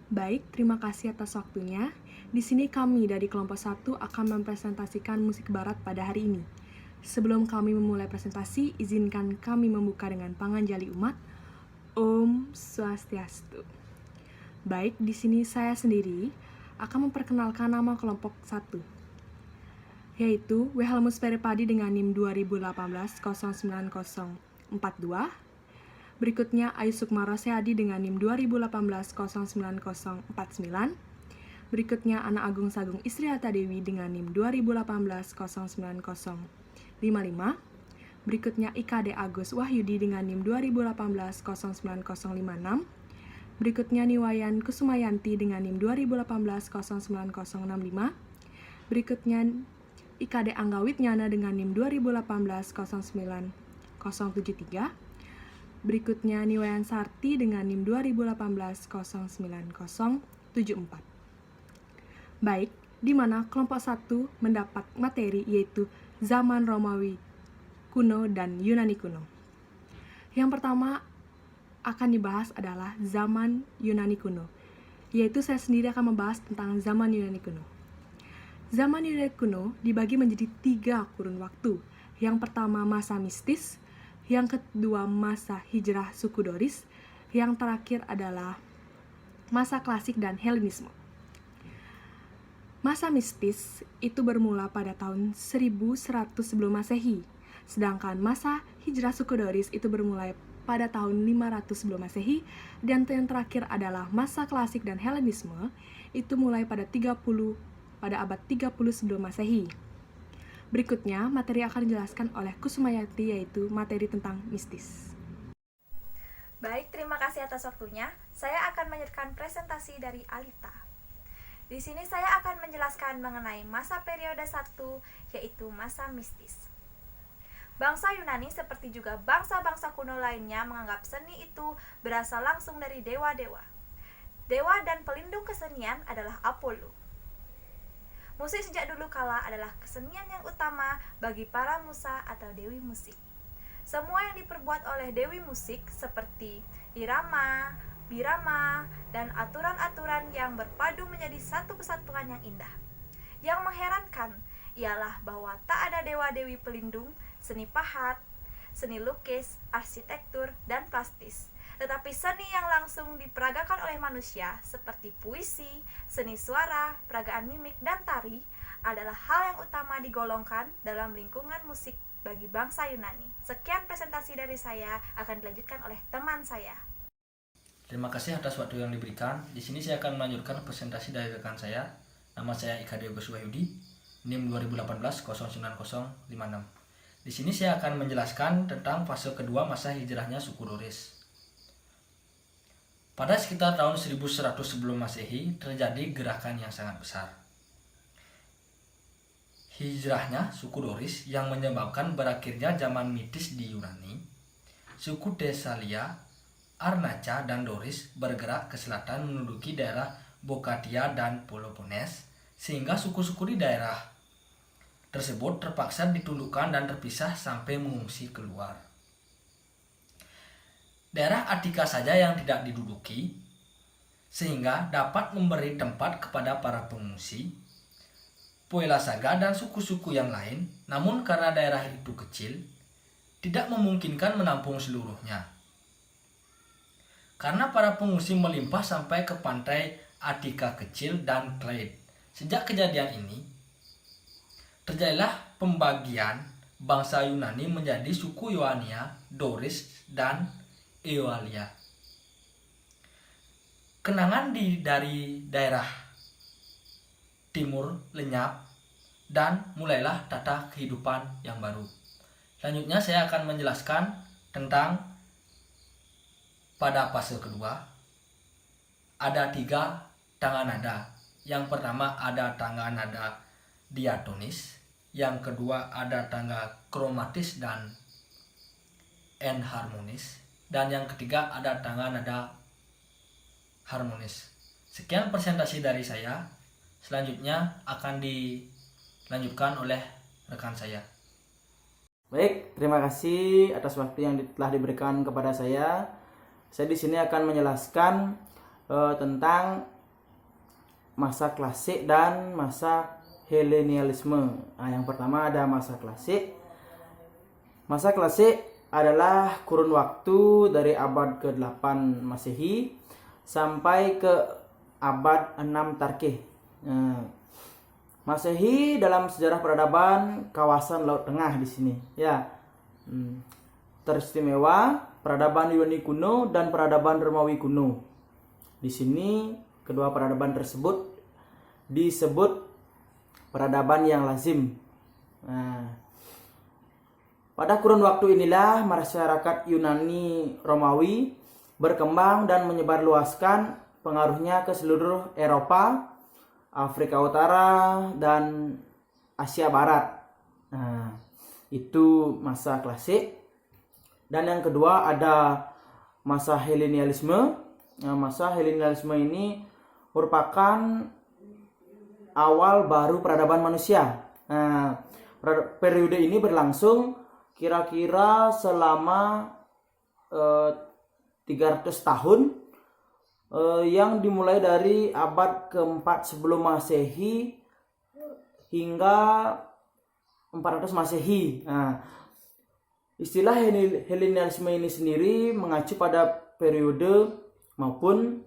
Baik, terima kasih atas waktunya. Di sini kami dari kelompok 1 akan mempresentasikan musik barat pada hari ini. Sebelum kami memulai presentasi, izinkan kami membuka dengan panganjali umat. Om Swastiastu. Baik, di sini saya sendiri akan memperkenalkan nama kelompok 1, yaitu Wilhelmus Peripadi dengan NIM 2018-09042. Berikutnya Ayu Sukmaro Seadi dengan NIM 2018-09049. Berikutnya Ana Agung Sagung Istriata Dewi dengan NIM 2018-09055. Berikutnya IKD Agus Wahyudi dengan NIM 2018-09056. Berikutnya Niwayan Kusumayanti dengan NIM 2018-09065. Berikutnya IKD Angga Witnyana dengan NIM 2018-09073. Berikutnya Niwayan Sarti dengan NIM 2018-09074. Baik, di mana kelompok 1 mendapat materi yaitu zaman Romawi kuno dan Yunani kuno. Yang pertama akan dibahas adalah zaman Yunani kuno, yaitu saya sendiri akan membahas tentang zaman Yunani kuno. Zaman Yunani kuno dibagi menjadi 3 kurun waktu. Yang pertama masa mistis, yang kedua masa hijrah suku Doris, yang terakhir adalah masa klasik dan Helenisme. Masa mistis itu bermula pada tahun 1100 sebelum Masehi, sedangkan masa hijrah suku Doris itu bermulai pada tahun 500 sebelum Masehi, dan yang terakhir adalah masa klasik dan Helenisme itu mulai pada abad 30 sebelum Masehi. Berikutnya, materi akan dijelaskan oleh Kusumayati, yaitu materi tentang mistis. Baik, terima kasih atas waktunya. Saya akan menyerahkan presentasi dari Alita. Di sini saya akan menjelaskan mengenai masa periode 1, yaitu masa mistis. Bangsa Yunani seperti juga bangsa-bangsa kuno lainnya menganggap seni itu berasal langsung dari dewa-dewa. Dewa dan pelindung kesenian adalah Apollo. Musik sejak dulu kala adalah kesenian yang utama bagi para musa atau dewi musik. Semua yang diperbuat oleh dewi musik seperti irama, birama, dan aturan-aturan yang berpadu menjadi satu kesatuan yang indah. Yang mengherankan ialah bahwa tak ada dewa-dewi pelindung, seni pahat, seni lukis, arsitektur, dan plastis. Tetapi seni yang langsung diperagakan oleh manusia seperti puisi, seni suara, peragaan mimik, dan tari adalah hal yang utama digolongkan dalam lingkungan musik bagi bangsa Yunani. Sekian presentasi dari saya, akan dilanjutkan oleh teman saya. Terima kasih atas waktu yang diberikan. Di sini saya akan melanjutkan presentasi dari rekan saya. Nama saya IKD Agus Wahyudi, NIM 2018-09056. Di sini saya akan menjelaskan tentang fase kedua masa hijrahnya suku Doris. Pada sekitar tahun 1100 sebelum Masehi terjadi gerakan yang sangat besar. Hijrahnya suku Doris yang menyebabkan berakhirnya zaman mitis di Yunani. Suku Thessalia, Arnaca, dan Doris bergerak ke selatan menduduki daerah Bokatia dan Peloponnes, sehingga suku-suku di daerah tersebut terpaksa ditundukkan dan terpisah sampai mengungsi keluar. Daerah Attika saja yang tidak diduduki, sehingga dapat memberi tempat kepada para pengungsi, Poelasaga, dan suku-suku yang lain. Namun karena daerah itu kecil, tidak memungkinkan menampung seluruhnya. Karena para pengungsi melimpah sampai ke pantai Attika kecil dan Clyde. Sejak kejadian ini, terjadilah pembagian bangsa Yunani menjadi suku Ioania, Doris, dan Eolia. Kenangan dari daerah timur lenyap dan mulailah tata kehidupan yang baru. Selanjutnya saya akan menjelaskan tentang pada fase kedua ada 3 tangga nada. Yang pertama ada tangga nada diatonis, yang kedua ada tangga kromatis dan enharmonis, dan yang ketiga ada tangga nada harmonis. Sekian presentasi dari saya. Selanjutnya akan dilanjutkan oleh rekan saya. Baik, terima kasih atas waktu yang telah diberikan kepada saya. Saya di sini akan menjelaskan tentang masa klasik dan masa Helenialisme. Nah, yang pertama ada masa klasik. Masa klasik adalah kurun waktu dari abad ke-8 Masehi sampai ke abad 6 Tarkih. Nah, Masehi dalam sejarah peradaban kawasan Laut Tengah di sini, ya. Teristimewa peradaban Yunani kuno dan peradaban Romawi kuno. Di sini kedua peradaban tersebut disebut peradaban yang lazim. Nah, pada kurun waktu inilah masyarakat Yunani Romawi berkembang dan menyebarluaskan pengaruhnya ke seluruh Eropa, Afrika Utara, dan Asia Barat. Nah, itu masa klasik. Dan yang kedua ada masa Helenialisme. Nah, masa Helenialisme ini merupakan awal baru peradaban manusia. Nah, periode ini berlangsung kira-kira selama 300 tahun, yang dimulai dari abad keempat sebelum Masehi hingga 400 Masehi. Nah, istilah Helenialisme ini sendiri mengacu pada periode maupun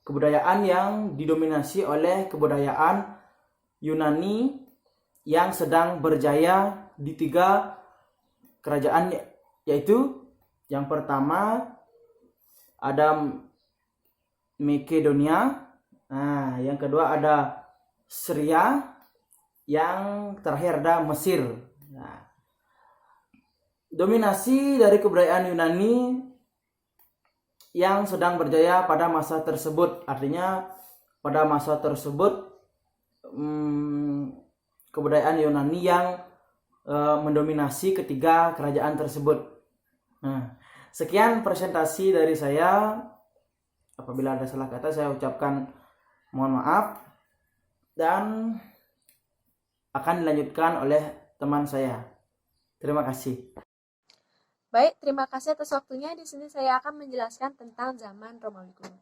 kebudayaan yang didominasi oleh kebudayaan Yunani yang sedang berjaya di 3 kerajaan, yaitu yang pertama ada Makedonia, nah, yang kedua ada Syria, yang terakhir ada Mesir. Nah, dominasi dari kebudayaan Yunani yang sedang berjaya pada masa tersebut, artinya pada masa tersebut kebudayaan Yunani yang mendominasi ketiga kerajaan tersebut. Nah, sekian presentasi dari saya. Apabila ada salah kata saya ucapkan mohon maaf, dan akan dilanjutkan oleh teman saya. Terima kasih. Baik, terima kasih atas waktunya. Di sini saya akan menjelaskan tentang zaman Romawi kuno.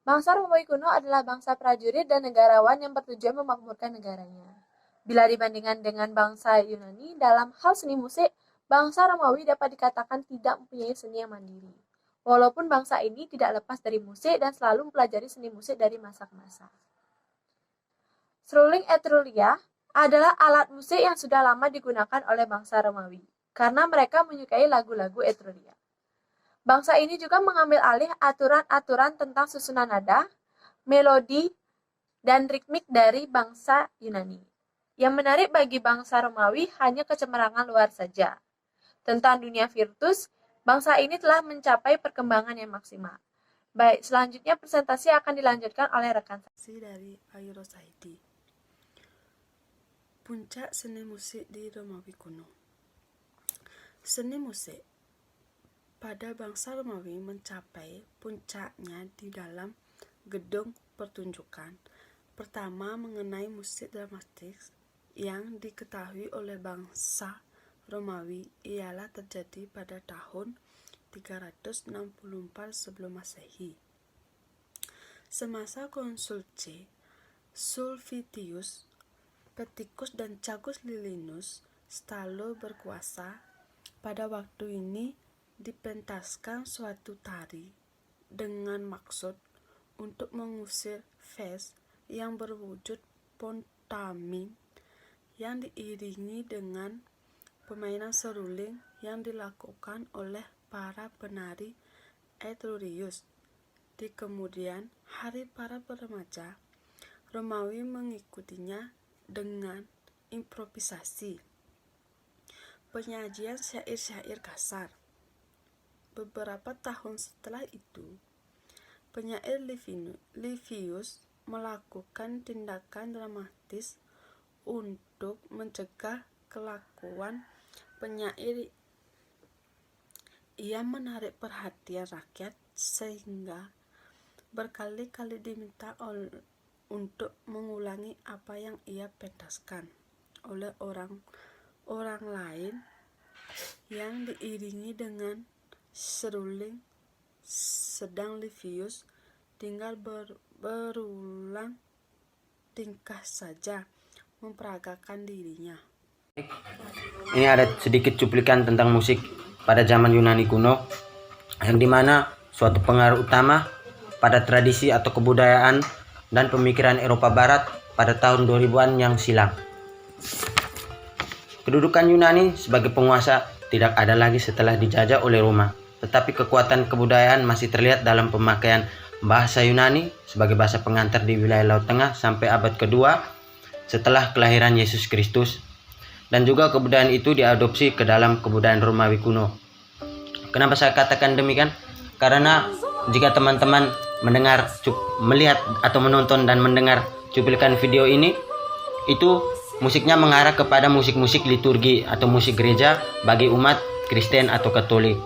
Bangsa Romawi kuno adalah bangsa prajurit dan negarawan yang bertujuan memakmurkan negaranya. Bila dibandingkan dengan bangsa Yunani, dalam hal seni musik, bangsa Romawi dapat dikatakan tidak mempunyai seni yang mandiri. Walaupun bangsa ini tidak lepas dari musik dan selalu mempelajari seni musik dari masa ke masa. Seruling Etruria adalah alat musik yang sudah lama digunakan oleh bangsa Romawi, karena mereka menyukai lagu-lagu Etruria. Bangsa ini juga mengambil alih aturan-aturan tentang susunan nada, melodi, dan ritmik dari bangsa Yunani. Yang menarik bagi bangsa Romawi hanya kecemerlangan luar saja. Tentang dunia virtus, bangsa ini telah mencapai perkembangan yang maksimal. Baik, selanjutnya presentasi akan dilanjutkan oleh rekan saya. Dari Ayuro Saidi. Puncak seni musik di Romawi kuno. Seni musik pada bangsa Romawi mencapai puncaknya di dalam gedung pertunjukan. Pertama, mengenai musik dramatik yang diketahui oleh bangsa Romawi ialah terjadi pada tahun 364 sebelum Masehi. Semasa Konsul C. Sulpicius, Petrus dan Cagus Lilinus Stalo berkuasa, pada waktu ini dipentaskan suatu tari dengan maksud untuk mengusir Ves yang berwujud pontamin yang diiringi dengan permainan seruling yang dilakukan oleh para penari Etrurius. Di kemudian hari para remaja Romawi mengikutinya dengan improvisasi penyajian syair-syair kasar. Beberapa tahun setelah itu, penyair Livius melakukan tindakan dramatis untuk mencegah kelakuan penyair. Ia menarik perhatian rakyat sehingga berkali-kali diminta untuk mengulangi apa yang ia pentaskan oleh orang lain yang diiringi dengan seruling, sedang Livius tinggal berulang tingkah saja memperagakan dirinya. Ini ada sedikit cuplikan tentang musik pada zaman Yunani kuno, yang dimana suatu pengaruh utama pada tradisi atau kebudayaan dan pemikiran Eropa Barat pada tahun 2000-an yang silam. Kedudukan Yunani sebagai penguasa tidak ada lagi setelah dijajah oleh Roma, tetapi kekuatan kebudayaan masih terlihat dalam pemakaian bahasa Yunani sebagai bahasa pengantar di wilayah Laut Tengah sampai abad kedua setelah kelahiran Yesus Kristus, dan juga kebudayaan itu diadopsi ke dalam kebudayaan Romawi kuno. Kenapa saya katakan demikian? Karena jika teman-teman melihat atau menonton dan mendengar cuplikan video ini, itu musiknya mengarah kepada musik-musik liturgi atau musik gereja bagi umat Kristen atau Katolik.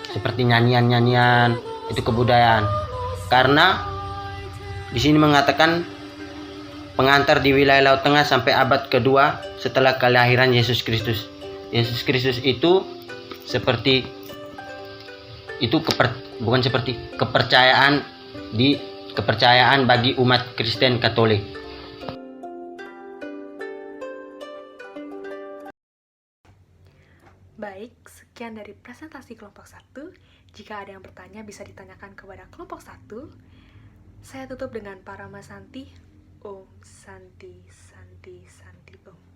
Seperti nyanyian-nyanyian, itu kebudayaan. Karena di sini mengatakan pengantar di wilayah Laut Tengah sampai abad kedua setelah kelahiran Yesus Kristus. Yesus Kristus itu kepercayaan bagi umat Kristen Katolik. Baik, sekian dari presentasi kelompok 1. Jika ada yang bertanya bisa ditanyakan kepada kelompok 1. Saya tutup dengan Paramasanti. Om Santi Santi Santi Om.